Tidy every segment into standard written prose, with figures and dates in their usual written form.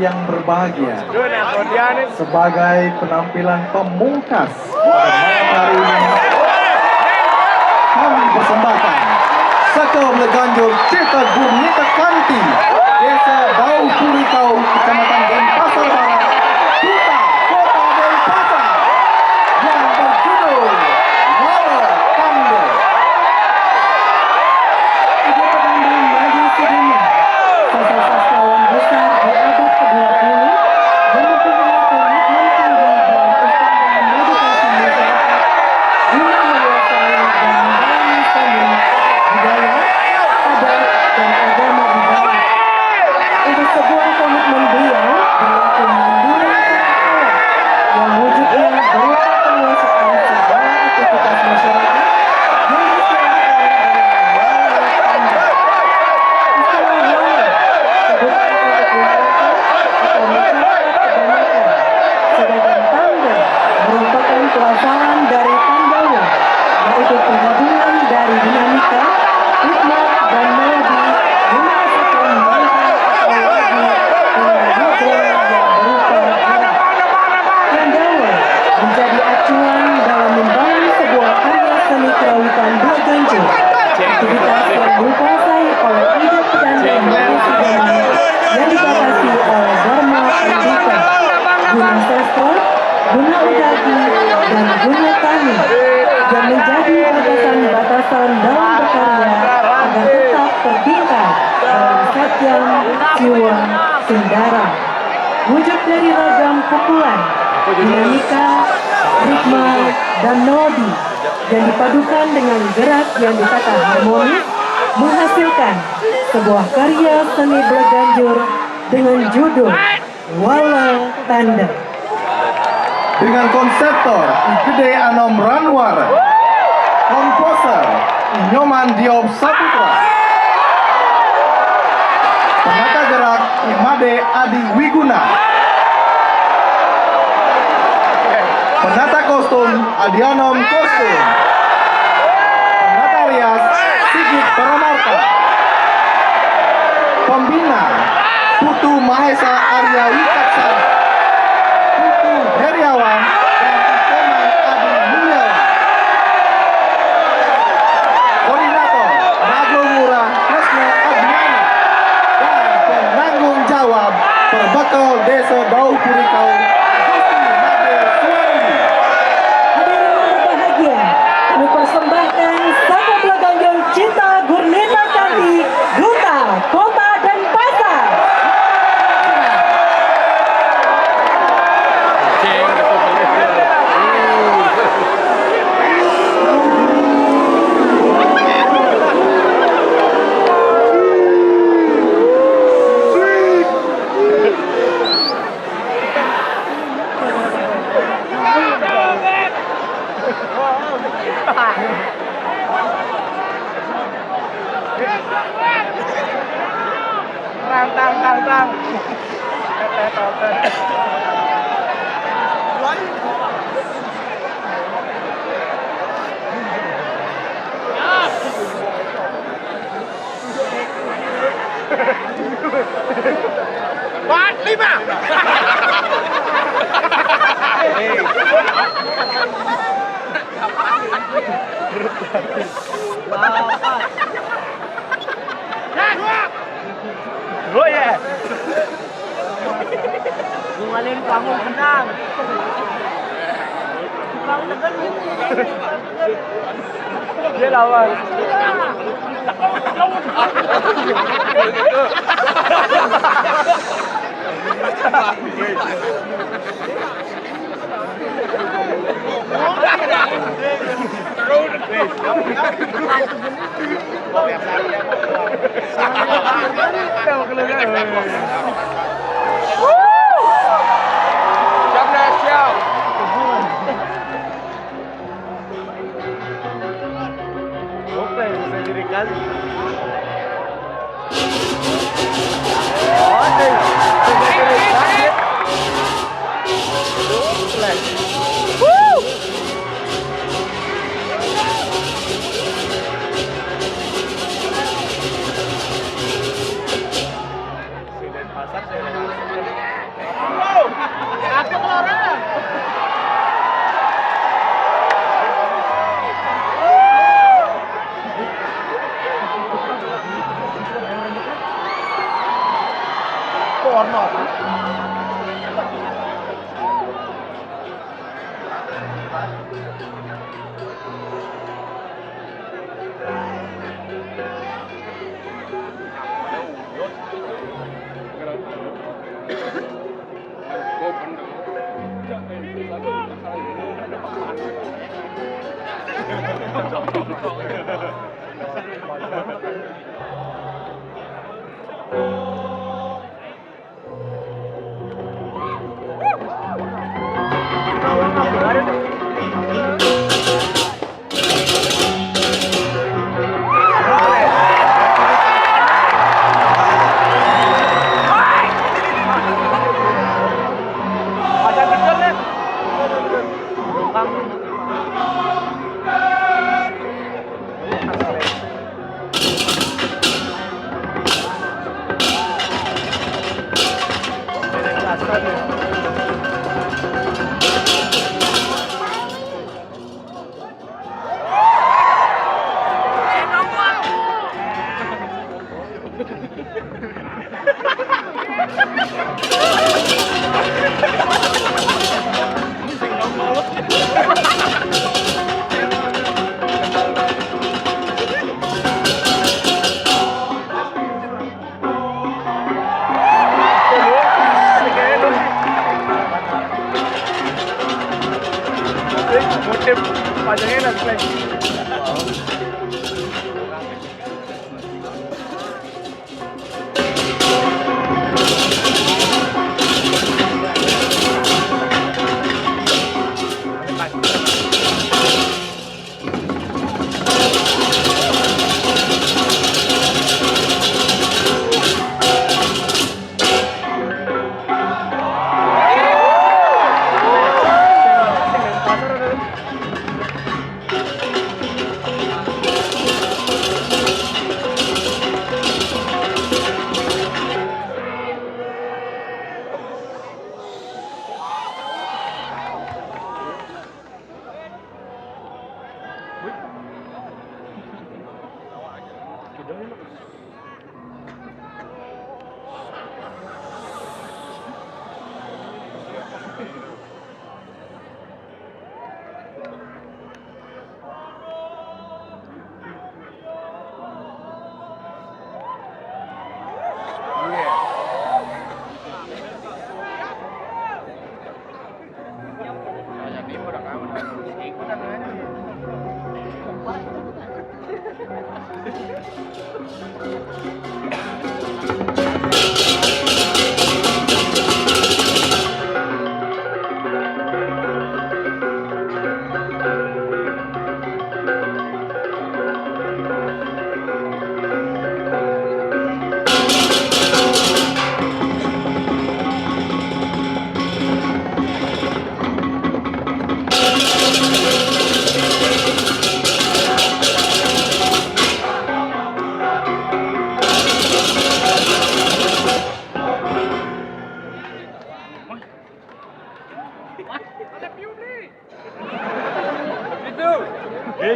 Yang berbahagia sebagai penampilan pemungkas pada malam hari ini kami persembahkan Saka Bleganjur Cita Gurnita Kanti Desa Dau Purikau Kecamatan Denpasar Barat Kuta Kota Denpasar yang berjudul Wala Tanda. Tiga pedangdung maju sedunia, sosok sastrawan besar di abad ke-20 yang mempunyai komitmen tinggi dalam usaha mengedukasi masyarakat guna menguasai dan mendalami seni, budaya, adat, dan agama di Barat. Untuk sebuah komitmen beliau berlaku mandiri awal yang wujudnya berupa penguasaan segala aktivitas masyarakat yang diselenggarakan dengan wala tanda. Istilah wala sebutan untuk warga atau masyarakat kebanyakan, sedangkan tanda merupakan pelafalan dari tandawa, yaitu penggabungan dari dinamika, hikmat, dan melodi yang menghasilkan mantra atau lagu dengan nada yang berupa gerak. Tandawa menjadi acuan dalam membangun sebuah karya seni kerawitan Bleganjur, aktivitas yang dikuasai oleh ide pedangdung maju sedunia yang dibatasi oleh Dharma Pendika, guna sastra, guna udagi, dan guna tani, yang menjadi batasan-batasan dalam berkarya agar tetap terbingkai dalam satyam jiwa sundara. Wujud dari ragam pukulan, dinamika, ritme, dan melodi yang dipadukan dengan gerak yang ditata harmonis menghasilkan sebuah karya seni Bleganjur dengan judul Wala Tanda. Dengan konseptor Gede Anom Ranwar, komposer Nyoman Diop Saputra, penata gerak Imade Adi Wiguna, penata kostum Adianom Kostum, penata rias Sigit Paramarta, pembina Putu Mahesa Arya Wicaksan, Putu Heriawan, dan Ikoman Adi Mulyawan. Koordinator Nago Murah Kresna Admiana dan penanggung jawab Perbekal Desa Dau Purikau Gusti Made Suwandi. Hadirin yang berbahagia, kami persembahkan Saka Bleganjur Cita Gurnita Kanti Duta Kota Denpasar. Tang. Empat, lima. Oh ya. Ngalin kamu menang. Kamu tekan. Dia lawan. Siap. Oke, bisa dirikan.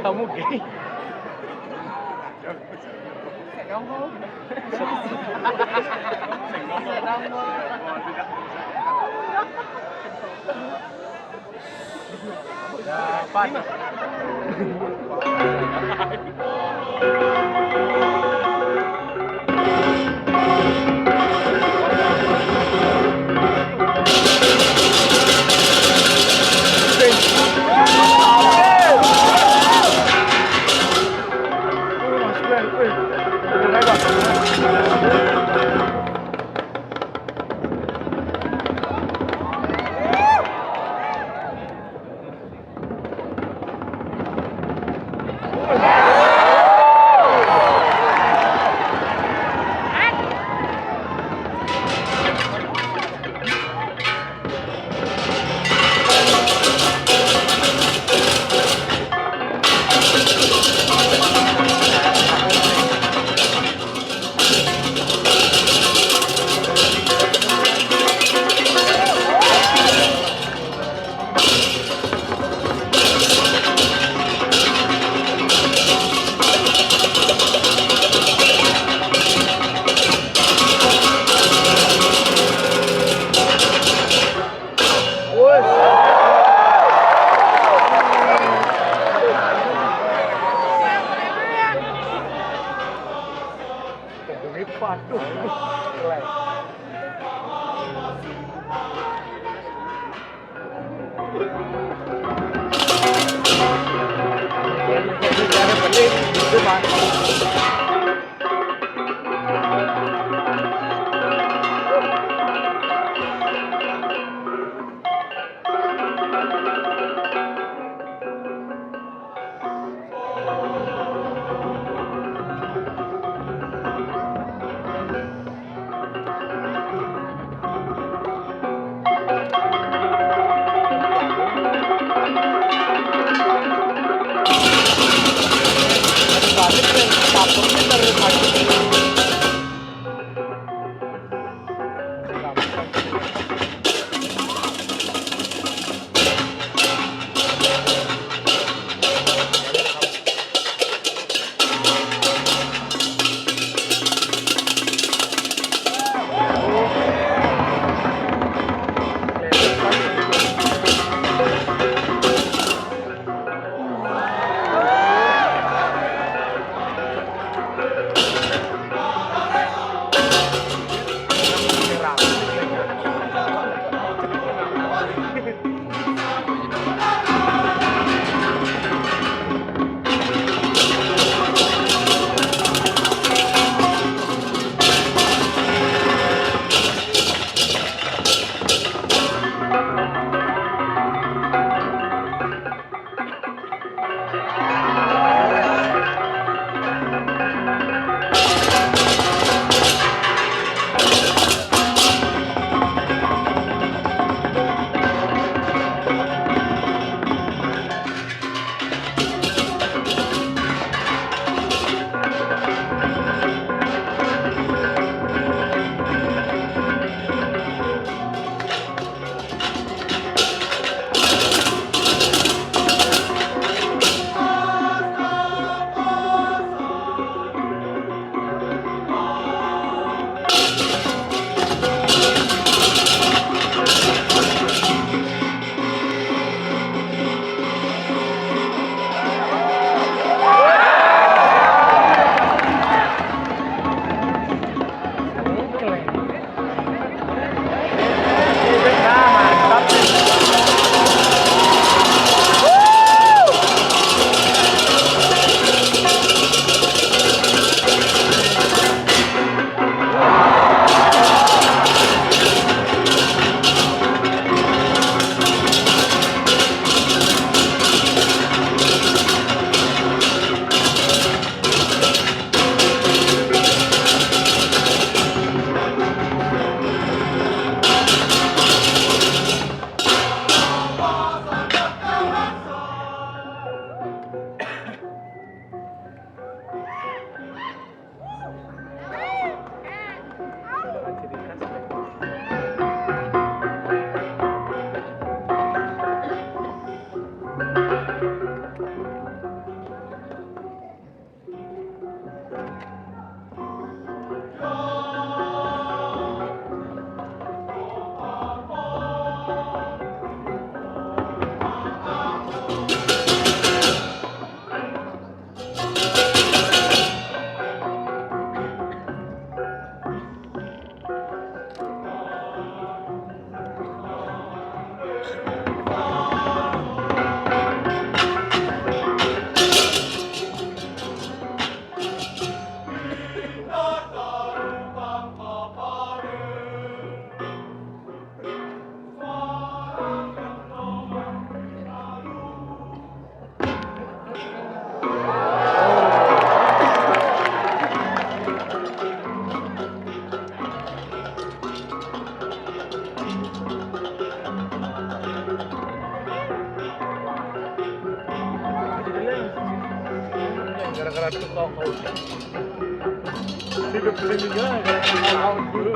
Kamu gay. Dapat. Waduh, keren. gara-gara tukang kau. Hidup sini gara-gara kau dulu.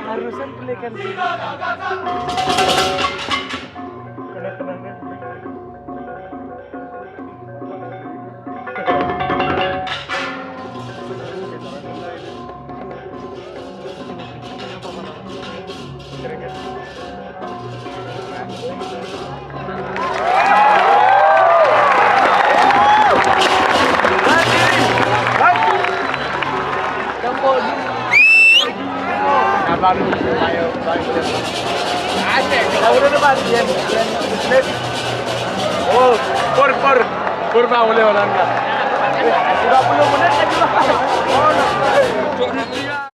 Seharusnya belikan sini. Oh, pur mau lewalan kan? 30 menit.